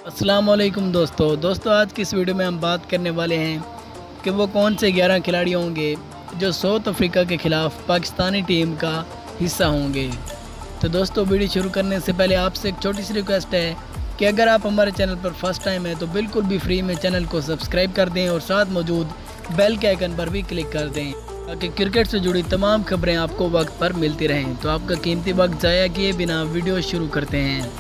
अस्सलाम वालेकुम दोस्तों आज की इस वीडियो में हम बात करने वाले हैं कि वो कौन से 11 खिलाड़ी होंगे जो साउथ अफ्रीका के ख़िलाफ़ पाकिस्तानी टीम का हिस्सा होंगे। तो दोस्तों वीडियो शुरू करने से पहले आपसे एक छोटी सी रिक्वेस्ट है कि अगर आप हमारे चैनल पर फर्स्ट टाइम है तो बिल्कुल भी फ्री में चैनल को सब्सक्राइब कर दें और साथ मौजूद बेल के आइकन पर भी क्लिक कर दें ताकि क्रिकेट से जुड़ी तमाम खबरें आपको वक्त पर मिलती रहें। तो आपका कीमती वक्त ज़ाया किए बिना वीडियो शुरू करते हैं।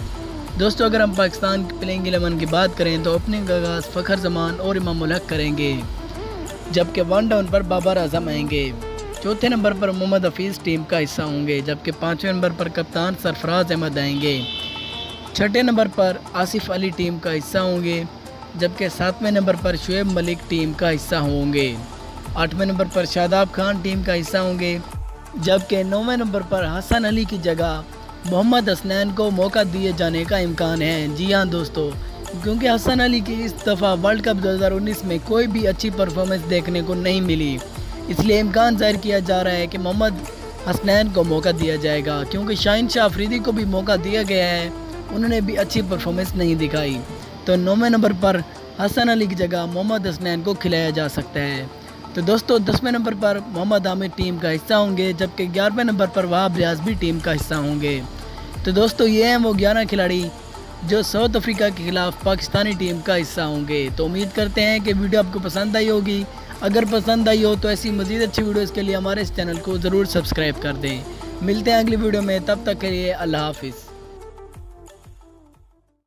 दोस्तों अगर हम पाकिस्तान की प्लेइंग 11 की बात करें तो ओपनिंग का आगाज़ फ़खर जमान और इमाम उल हक करेंगे, जबकि 1 डाउन पर बाबर आजम आएंगे। चौथे नंबर पर मोहम्मद हफीज़ टीम का हिस्सा होंगे, जबकि 5वें नंबर पर कप्तान सरफराज अहमद आएंगे। छठे नंबर पर आसिफ अली टीम का हिस्सा होंगे, जबकि 7वें नंबर पर शुएब मलिक टीम का हिस्सा होंगे। 8वें नंबर पर शादाब खान टीम का हिस्सा होंगे, जबकि 9वें नंबर पर हसन अली की जगह मोहम्मद हसनैन को मौका दिए जाने का इम्कान है। जी हाँ दोस्तों, क्योंकि हसन अली की इस दफ़ा वर्ल्ड कप 2019 में कोई भी अच्छी परफॉर्मेंस देखने को नहीं मिली, इसलिए इम्कान जाहिर किया जा रहा है कि मोहम्मद हसनैन को मौका दिया जाएगा। क्योंकि शाहीन शाह अफरीदी को भी मौका दिया गया है, उन्होंने भी अच्छी परफॉर्मेंस नहीं दिखाई, तो 9वें नंबर पर हसन अली की जगह मोहम्मद हसनैन को खिलाया जा सकता है। तो दोस्तों 10वें नंबर पर मोहम्मद आमिर टीम का हिस्सा होंगे, जबकि 11वें नंबर पर वहाब रियाज भी टीम का हिस्सा होंगे। तो दोस्तों ये हैं वो 11 खिलाड़ी जो साउथ अफ्रीका के ख़िलाफ़ पाकिस्तानी टीम का हिस्सा होंगे। तो उम्मीद करते हैं कि वीडियो आपको पसंद आई होगी। अगर पसंद आई हो तो ऐसी मज़ीद अच्छी वीडियोज़ के लिए हमारे इस चैनल को ज़रूर सब्सक्राइब कर दें। मिलते हैं अगली वीडियो में, तब तक के लिए अल्लाह हाफिज़।